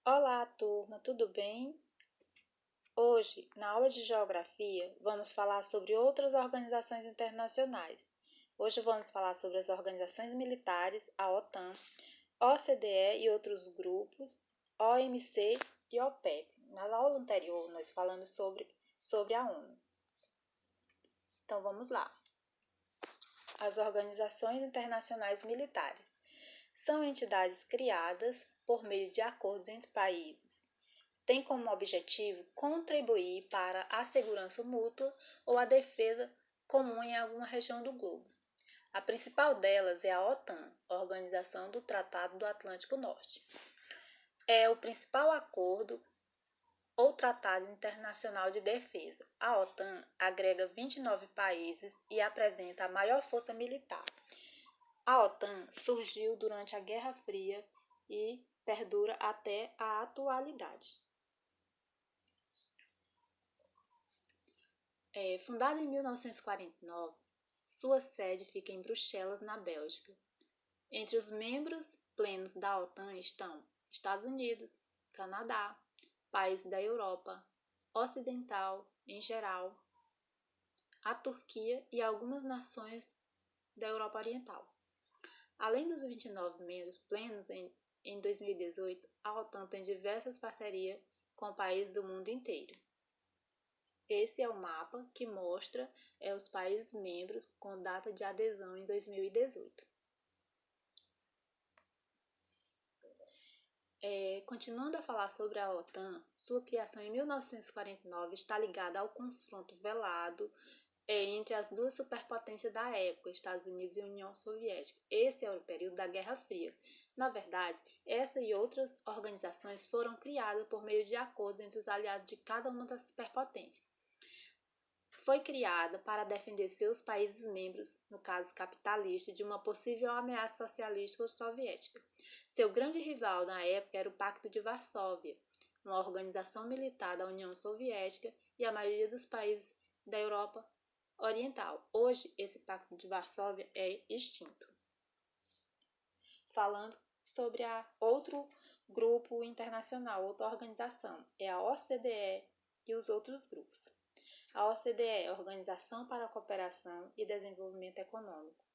Olá, turma, tudo bem? Hoje, na aula de Geografia, vamos falar sobre outras organizações internacionais. Hoje vamos falar sobre as organizações militares, a OTAN, OCDE e outros grupos, OMC e OPEP. Na aula anterior, nós falamos sobre a ONU. Então, vamos lá. As organizações internacionais militares são entidades criadas por meio de acordos entre países. Tem como objetivo contribuir para a segurança mútua ou a defesa comum em alguma região do globo. A principal delas é a OTAN, Organização do Tratado do Atlântico Norte. É o principal acordo ou tratado internacional de defesa. A OTAN agrega 29 países e apresenta a maior força militar. A OTAN surgiu durante a Guerra Fria e perdura até a atualidade. Fundada em 1949, sua sede fica em Bruxelas, na Bélgica. Entre os membros plenos da OTAN estão Estados Unidos, Canadá, países da Europa Ocidental em geral, a Turquia e algumas nações da Europa Oriental. Além dos 29 membros plenos, em 2018, a OTAN tem diversas parcerias com países do mundo inteiro. Esse é o mapa que mostra os países membros com data de adesão em 2018. Continuando a falar sobre a OTAN, sua criação em 1949 está ligada ao confronto velado entre as duas superpotências da época, Estados Unidos e União Soviética. Esse era o período da Guerra Fria. Na verdade, essa e outras organizações foram criadas por meio de acordos entre os aliados de cada uma das superpotências. Foi criada para defender seus países membros, no caso capitalista, de uma possível ameaça socialista ou soviética. Seu grande rival na época era o Pacto de Varsóvia, uma organização militar da União Soviética e a maioria dos países da Europa Oriental. Hoje, esse Pacto de Varsóvia é extinto. Falando sobre outro grupo internacional, outra organização, é a OCDE e os outros grupos. A OCDE é a Organização para a Cooperação e Desenvolvimento Econômico.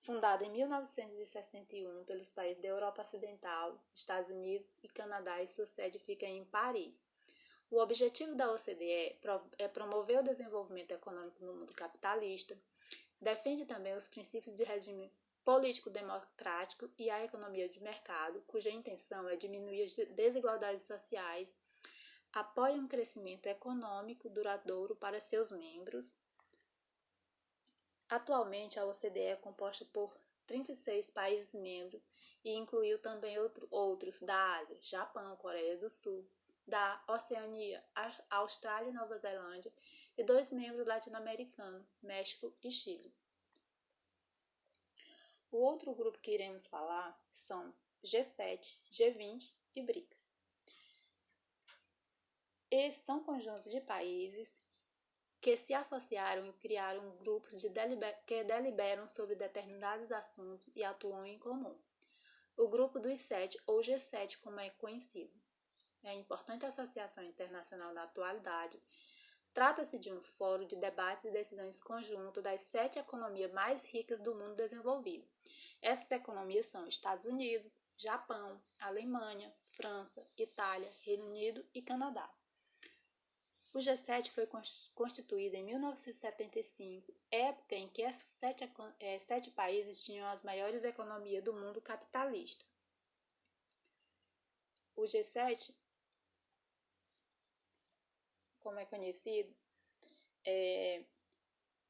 Fundada em 1961 pelos países da Europa Ocidental, Estados Unidos e Canadá, e sua sede fica em Paris. O objetivo da OCDE é promover o desenvolvimento econômico no mundo capitalista, defende também os princípios de regime político-democrático e a economia de mercado, cuja intenção é diminuir as desigualdades sociais, apoia um crescimento econômico duradouro para seus membros. Atualmente, a OCDE é composta por 36 países membros e incluiu também outros da Ásia, Japão, Coreia do Sul, da Oceania, Austrália e Nova Zelândia, e 2 membros latino-americanos, México e Chile. O outro grupo que iremos falar são G7, G20 e BRICS. Esses são conjuntos de países que se associaram e criaram grupos que deliberam sobre determinados assuntos e atuam em comum. O Grupo dos Sete, ou G7, como é conhecido, é a importante associação internacional da atualidade. Trata-se de um fórum de debates e decisões conjunto das 7 economias mais ricas do mundo desenvolvido. Essas economias são Estados Unidos, Japão, Alemanha, França, Itália, Reino Unido e Canadá. O G7 foi constituído em 1975, época em que esses 7 países tinham as maiores economias do mundo capitalista. O G7, como é conhecido,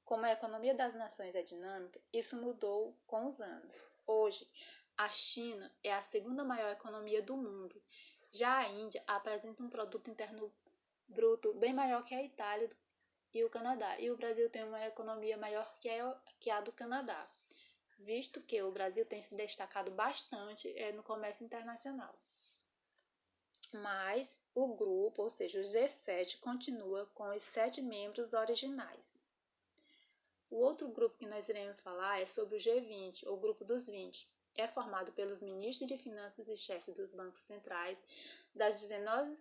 como a economia das nações é dinâmica, isso mudou com os anos. Hoje, a China é a segunda maior economia do mundo. Já a Índia apresenta um produto interno bruto bem maior que a Itália e o Canadá. E o Brasil tem uma economia maior que a do Canadá, visto que o Brasil tem se destacado bastante no comércio internacional. Mas o grupo, ou seja, o G7, continua com os 7 membros originais. O outro grupo que nós iremos falar é sobre o G20, ou Grupo dos 20. é formado pelos ministros de finanças e chefes dos bancos centrais das 19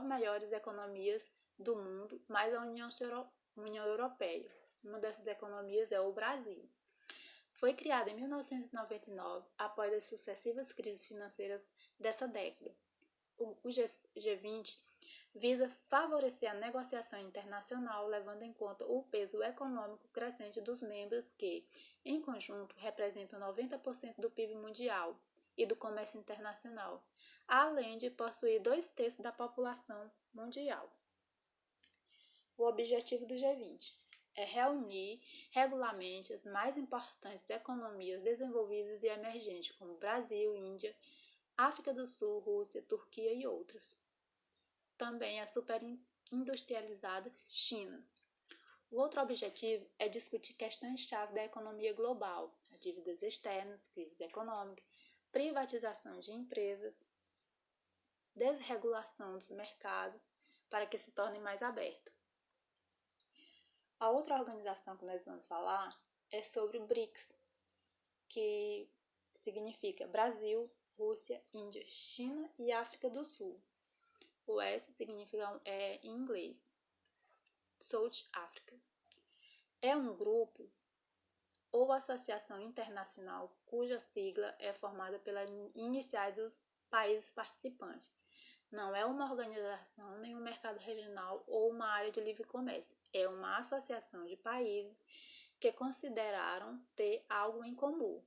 maiores economias do mundo, mais a União Europeia. Uma dessas economias é o Brasil. Foi criado em 1999, após as sucessivas crises financeiras dessa década. O G20 visa favorecer a negociação internacional, levando em conta o peso econômico crescente dos membros que, em conjunto, representam 90% do PIB mundial e do comércio internacional, além de possuir 2/3 da população mundial. O objetivo do G20 é reunir regularmente as mais importantes economias desenvolvidas e emergentes, como Brasil, Índia, África do Sul, Rússia, Turquia e outras. Também a superindustrializada China. O outro objetivo é discutir questões-chave da economia global, dívidas externas, crise econômica, privatização de empresas, desregulação dos mercados para que se tornem mais abertos. A outra organização que nós vamos falar é sobre o BRICS, que significa Brasil, Rússia, Índia, China e África do Sul. O S significa em inglês, South Africa. É um grupo ou associação internacional cuja sigla é formada pelas iniciais dos países participantes. Não é uma organização, nem um mercado regional ou uma área de livre comércio. É uma associação de países que consideraram ter algo em comum.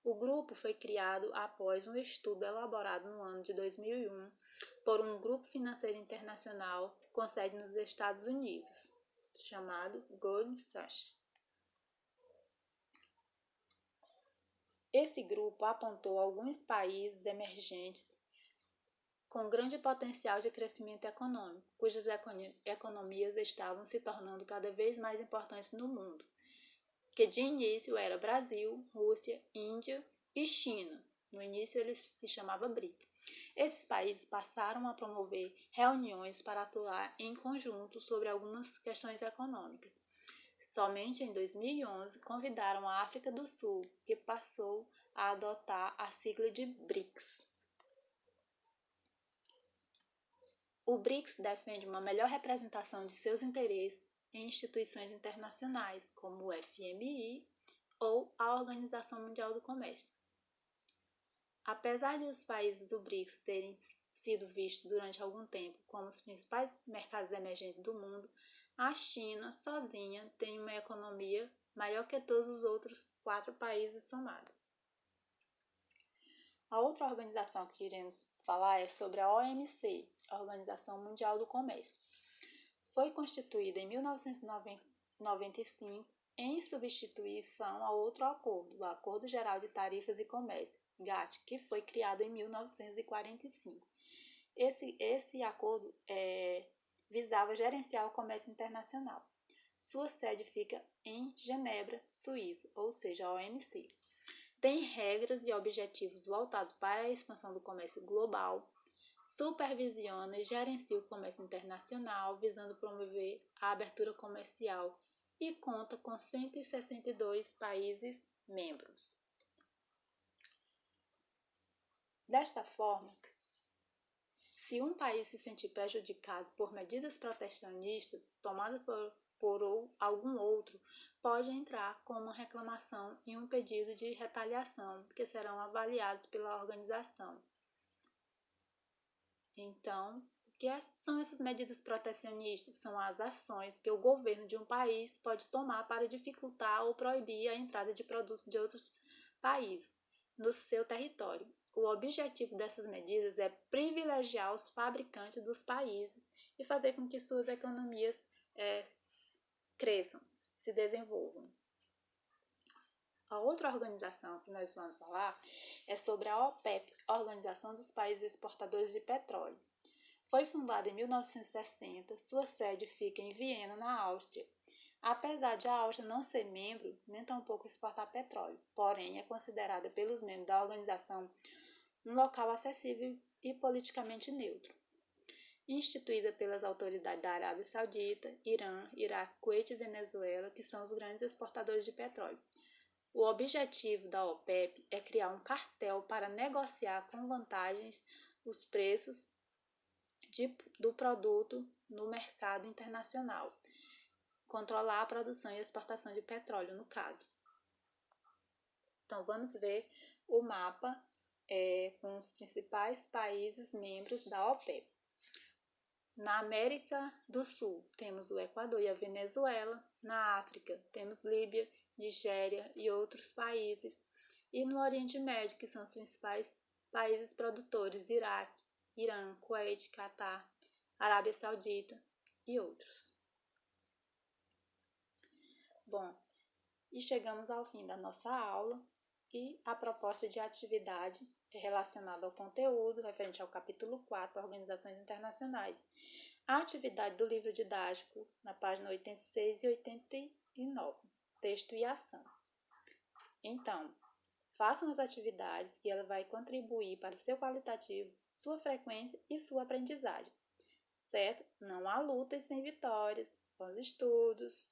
O grupo foi criado após um estudo elaborado no ano de 2001 por um grupo financeiro internacional com sede nos Estados Unidos, chamado Goldman Sachs. Esse grupo apontou alguns países emergentes com grande potencial de crescimento econômico, cujas economias estavam se tornando cada vez mais importantes no mundo, que de início era Brasil, Rússia, Índia e China. No início eles se chamavam BRIC. Esses países passaram a promover reuniões para atuar em conjunto sobre algumas questões econômicas. Somente em 2011 convidaram a África do Sul, que passou a adotar a sigla de BRICS. O BRICS defende uma melhor representação de seus interesses em instituições internacionais, como o FMI ou a Organização Mundial do Comércio. Apesar de os países do BRICS terem sido vistos durante algum tempo como os principais mercados emergentes do mundo, a China, sozinha, tem uma economia maior que todos os outros 4 países somados. A outra organização que iremos falar é sobre a OMC, a Organização Mundial do Comércio. Foi constituída em 1995 em substituição a outro acordo, o Acordo Geral de Tarifas e Comércio, GATT, que foi criado em 1945. Esse acordo visava gerenciar o comércio internacional. Sua sede fica em Genebra, Suíça, ou seja, a OMC. Tem regras e objetivos voltados para a expansão do comércio global, supervisiona e gerencia o comércio internacional, visando promover a abertura comercial e conta com 162 países membros. Desta forma, se um país se sentir prejudicado por medidas protecionistas tomadas por algum outro, pode entrar com uma reclamação e um pedido de retaliação, que serão avaliados pela organização. Então, o que são essas medidas protecionistas? São as ações que o governo de um país pode tomar para dificultar ou proibir a entrada de produtos de outros países no seu território. O objetivo dessas medidas é privilegiar os fabricantes dos países e fazer com que suas economias cresçam, se desenvolvam. A outra organização que nós vamos falar é sobre a OPEP, Organização dos Países Exportadores de Petróleo. Foi fundada em 1960, sua sede fica em Viena, na Áustria. Apesar de a Áustria não ser membro, nem tampouco exportar petróleo, porém é considerada pelos membros da organização um local acessível e politicamente neutro. Instituída pelas autoridades da Arábia Saudita, Irã, Iraque, Kuwait e Venezuela, que são os grandes exportadores de petróleo. O objetivo da OPEP é criar um cartel para negociar com vantagens os preços do produto no mercado internacional, controlar a produção e exportação de petróleo, no caso. Então, vamos ver o mapa com os principais países membros da OPEP. Na América do Sul, temos o Equador e a Venezuela. Na África, temos Líbia, Nigéria e outros países. E no Oriente Médio, que são os principais países produtores, Iraque, Irã, Kuwait, Catar, Arábia Saudita e outros. Bom, e chegamos ao fim da nossa aula e a proposta de atividade é relacionada ao conteúdo referente ao capítulo 4, Organizações Internacionais. A atividade do livro didático, na página 86 e 89, texto e ação. Então, façam as atividades que ela vai contribuir para o seu qualitativo, sua frequência e sua aprendizagem. Certo? Não há lutas sem vitórias. Bons estudos!